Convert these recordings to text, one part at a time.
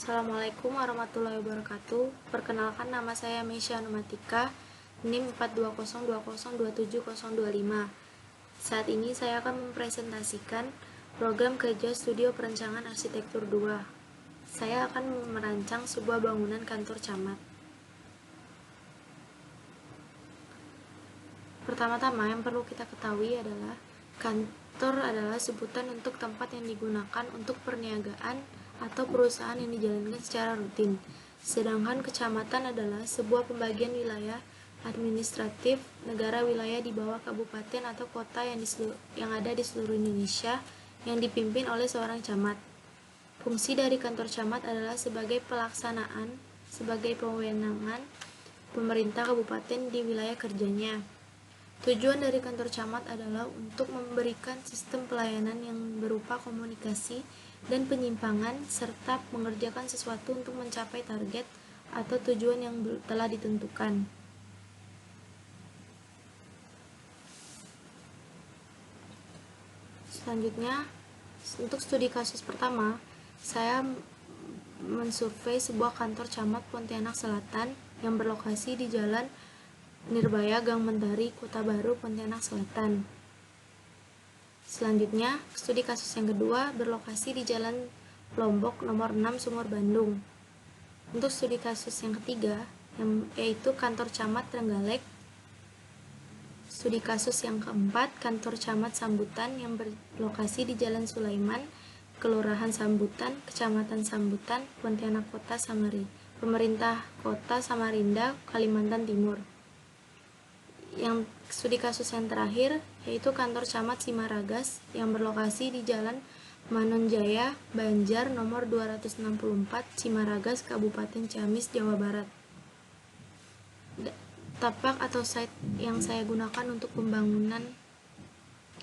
Assalamualaikum warahmatullahi wabarakatuh. Perkenalkan, nama saya Meisya Numatika, NIM 42020270025. Saat ini saya akan mempresentasikan program kerja Studio Perencanaan Arsitektur 2. Saya akan merancang sebuah bangunan kantor camat. Pertama-tama yang perlu kita ketahui adalah kantor adalah sebutan untuk tempat yang digunakan untuk perniagaan atau perusahaan yang dijalankan secara rutin. Sedangkan kecamatan adalah sebuah pembagian wilayah administratif negara wilayah di bawah kabupaten atau kota yang ada di seluruh Indonesia yang dipimpin oleh seorang camat. Fungsi dari kantor camat adalah sebagai pelaksanaan, sebagai pewenangan pemerintah kabupaten di wilayah kerjanya. Tujuan dari kantor camat adalah untuk memberikan sistem pelayanan yang berupa komunikasi dan penyimpangan serta mengerjakan sesuatu untuk mencapai target atau tujuan yang telah ditentukan. Selanjutnya, untuk studi kasus pertama, saya mensurvei sebuah kantor camat Pontianak Selatan yang berlokasi di Jalan Nirbaya, Gang Mentari, Kota Baru, Pontianak Selatan. Selanjutnya, studi kasus yang kedua berlokasi di Jalan Lombok nomor 6, Sumur, Bandung. Untuk studi kasus yang ketiga, yaitu kantor camat Trenggalek. Studi kasus yang keempat, kantor camat Sambutan yang berlokasi di Jalan Sulaiman, Kelurahan Sambutan, Kecamatan Sambutan, Pontianak Kota, Pemerintah Kota Samarinda, Kalimantan Timur. Yang studi kasus yang terakhir yaitu kantor camat Simaragas yang berlokasi di Jalan Manonjaya, Banjar nomor 264, Simaragas, Kabupaten Ciamis, Jawa Barat. Tapak atau site yang saya gunakan untuk pembangunan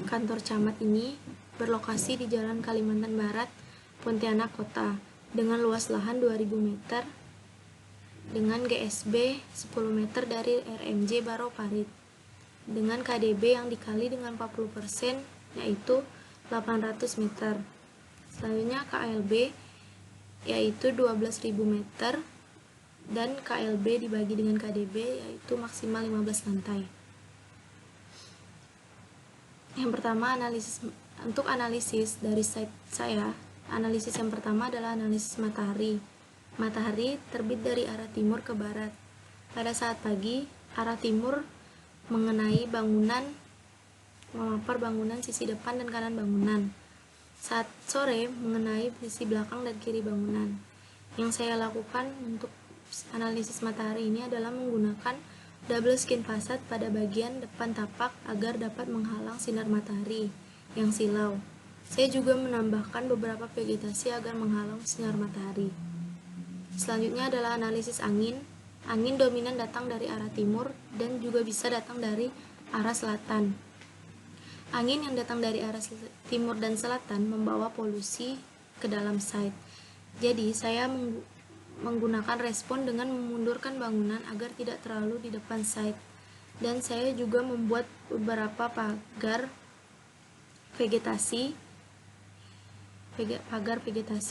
kantor camat ini berlokasi di Jalan Kalimantan Barat, Pontianak Kota, dengan luas lahan 2000 meter dengan GSB 10 meter dari RMJ Baro Parit, dengan KDB yang dikali dengan 40% yaitu 800 meter. Selanjutnya KLB yaitu 12.000 meter dan KLB dibagi dengan KDB yaitu maksimal 15 lantai. Yang pertama, untuk analisis dari site saya, analisis yang pertama adalah analisis matahari. Matahari terbit dari arah timur ke barat. Pada saat pagi, arah timur mengenai bangunan, memapar bangunan sisi depan dan kanan bangunan. Saat sore mengenai sisi belakang dan kiri bangunan. Yang saya lakukan untuk analisis matahari ini adalah menggunakan double skin facade pada bagian depan tapak agar dapat menghalang sinar matahari yang silau. Saya juga menambahkan beberapa vegetasi agar menghalang sinar matahari. Selanjutnya adalah analisis angin. Angin dominan datang dari arah timur dan juga bisa datang dari arah selatan. Angin yang datang dari arah timur dan selatan membawa polusi ke dalam site. Jadi, saya menggunakan respon dengan memundurkan bangunan agar tidak terlalu di depan site. Dan saya juga membuat beberapa pagar vegetasi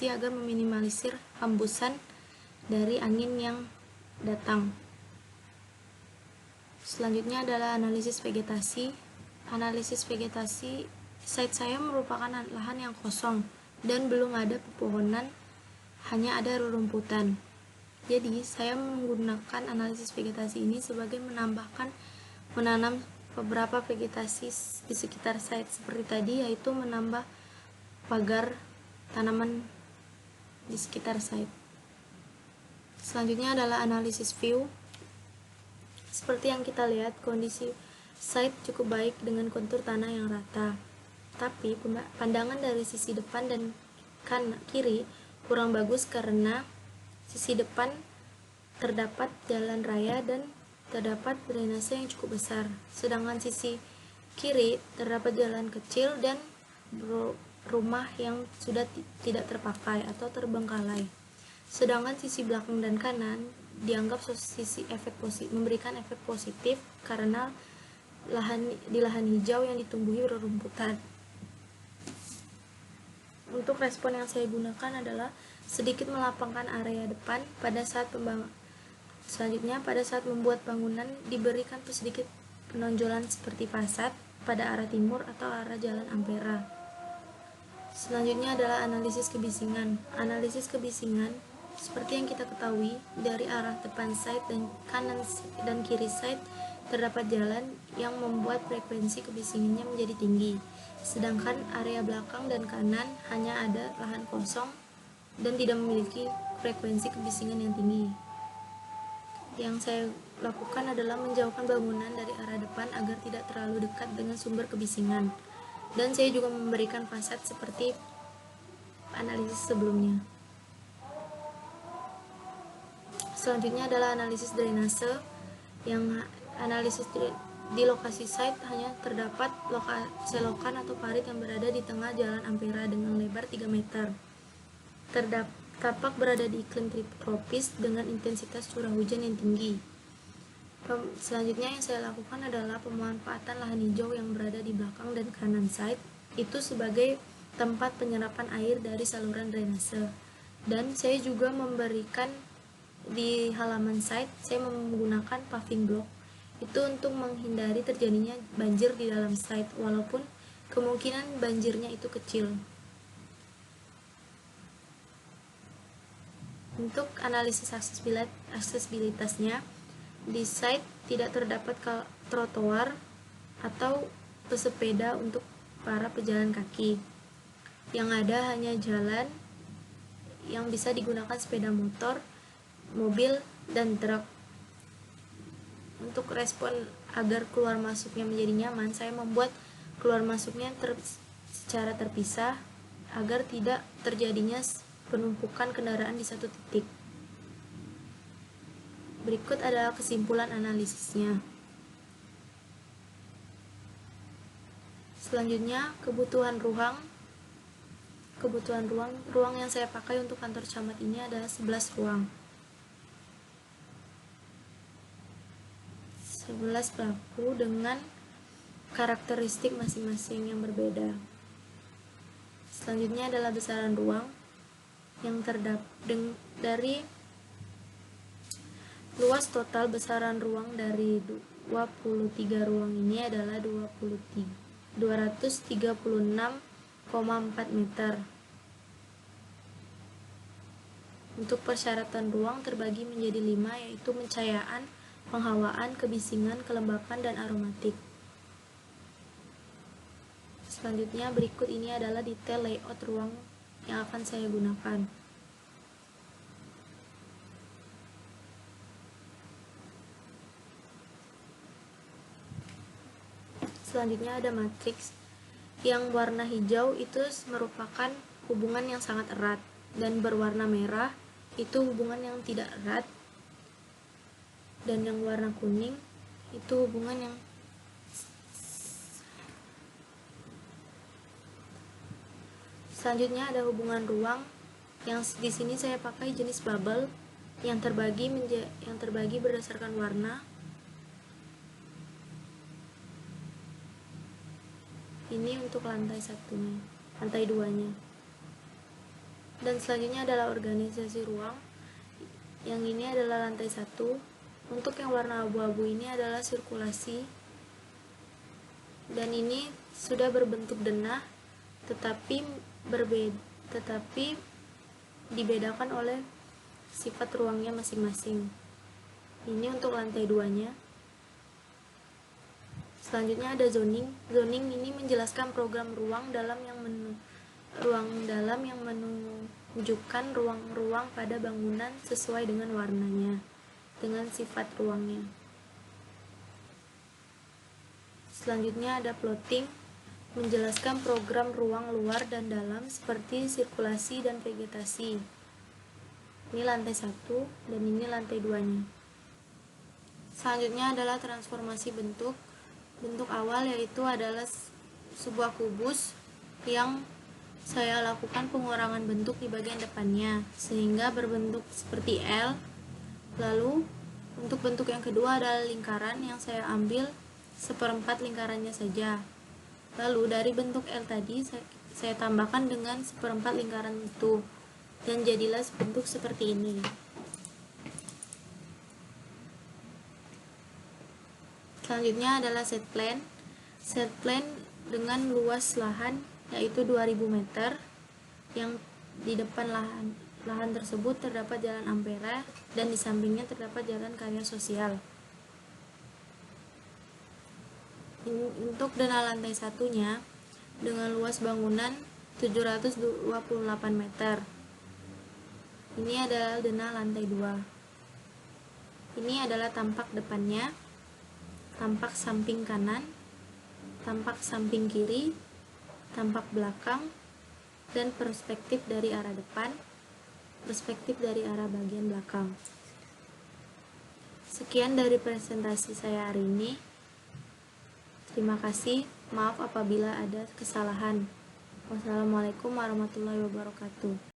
agar meminimalisir hembusan dari angin yang datang. Selanjutnya adalah analisis vegetasi. Analisis vegetasi, site saya merupakan lahan yang kosong dan belum ada pepohonan, hanya ada rerumputan. Jadi, saya menggunakan analisis vegetasi ini sebagai menanam beberapa vegetasi di sekitar site seperti tadi, yaitu menambah pagar tanaman di sekitar site. Selanjutnya adalah analisis view. Seperti yang kita lihat, kondisi site cukup baik dengan kontur tanah yang rata. Tapi pandangan dari sisi depan dan kiri kurang bagus karena sisi depan terdapat jalan raya dan terdapat drainase yang cukup besar. Sedangkan sisi kiri terdapat jalan kecil dan rumah yang sudah tidak terpakai atau terbengkalai. Sedangkan sisi belakang dan kanan dianggap memberikan efek positif karena lahan hijau yang ditumbuhi rerumputan. Untuk respon yang saya gunakan adalah sedikit melapangkan area depan pada saat selanjutnya, pada saat membuat bangunan diberikan sedikit penonjolan seperti fasad pada arah timur atau arah Jalan Ampera. Selanjutnya adalah analisis kebisingan. Analisis kebisingan seperti yang kita ketahui, dari arah depan side dan kanan dan kiri side terdapat jalan yang membuat frekuensi kebisingannya menjadi tinggi, sedangkan area belakang dan kanan hanya ada lahan kosong dan tidak memiliki frekuensi kebisingan yang tinggi. Yang saya lakukan adalah menjauhkan bangunan dari arah depan agar tidak terlalu dekat dengan sumber kebisingan, dan saya juga memberikan fasad seperti analisis sebelumnya. Selanjutnya adalah analisis drainase. Yang analisis di lokasi site hanya terdapat selokan atau parit yang berada di tengah Jalan Ampera dengan lebar 3 meter. Terdapat berada di iklim tropis dengan intensitas curah hujan yang tinggi. Selanjutnya yang saya lakukan adalah pemanfaatan lahan hijau yang berada di belakang dan kanan site itu sebagai tempat penyerapan air dari saluran drainase. Dan saya juga memberikan di halaman site, saya menggunakan paving block itu untuk menghindari terjadinya banjir di dalam site, walaupun kemungkinan banjirnya itu kecil. Untuk analisis aksesibilitasnya, di site tidak terdapat trotoar atau pesepeda untuk para pejalan kaki. Yang ada hanya jalan yang bisa digunakan sepeda motor, mobil, dan truk. Untuk respon agar keluar masuknya menjadi nyaman, saya membuat keluar masuknya secara terpisah agar tidak terjadinya penumpukan kendaraan di satu titik. Berikut adalah kesimpulan analisisnya. Selanjutnya, kebutuhan ruang yang saya pakai untuk kantor camat ini adalah 11 ruang. 11 pelaku dengan karakteristik masing-masing yang berbeda. Selanjutnya adalah besaran ruang yang dari luas total besaran ruang dari 23 ruang ini adalah 236,4 meter. Untuk persyaratan ruang terbagi menjadi 5, yaitu pencahayaan, penghawaan, kebisingan, kelembapan, dan aromatik. Selanjutnya berikut ini adalah detail layout ruang yang akan saya gunakan. Selanjutnya ada matriks. Yang warna hijau itu merupakan hubungan yang sangat erat, dan berwarna merah itu hubungan yang tidak erat, dan yang warna kuning itu hubungan yang selanjutnya ada hubungan ruang yang di sini saya pakai jenis bubble yang terbagi berdasarkan warna. Ini untuk lantai 1-nya, lantai 2-nya. Dan selanjutnya adalah organisasi ruang. Yang ini adalah lantai 1. Untuk yang warna abu-abu ini adalah sirkulasi, dan ini sudah berbentuk denah tetapi dibedakan oleh sifat ruangnya masing-masing. Ini untuk lantai 2-nya. Selanjutnya ada zoning. Zoning ini menjelaskan program ruang dalam yang menunjukkan ruang-ruang pada bangunan sesuai dengan warnanya, dengan sifat ruangnya. Selanjutnya ada plotting, menjelaskan program ruang luar dan dalam seperti sirkulasi dan vegetasi. Ini lantai 1 dan ini lantai 2-nya. Selanjutnya adalah transformasi bentuk. Bentuk awal yaitu adalah sebuah kubus yang saya lakukan pengurangan bentuk di bagian depannya sehingga berbentuk seperti L. Lalu untuk bentuk yang kedua adalah lingkaran yang saya ambil 1/4 lingkarannya saja. Lalu dari bentuk L tadi saya tambahkan dengan 1/4 lingkaran itu, dan jadilah bentuk seperti ini. Selanjutnya adalah set plan. Set plan dengan luas lahan yaitu 2000 meter, yang di depan lahan tersebut terdapat jalan Ampera dan di sampingnya terdapat jalan Karya Sosial. Untuk dana lantai satunya dengan luas bangunan 728 meter. Ini adalah dana lantai 2. Ini adalah tampak depannya, tampak samping kanan, tampak samping kiri, tampak belakang, dan perspektif dari arah depan, perspektif dari arah bagian belakang. Sekian dari presentasi saya hari ini. Terima kasih. Maaf apabila ada kesalahan. Wassalamualaikum warahmatullahi wabarakatuh.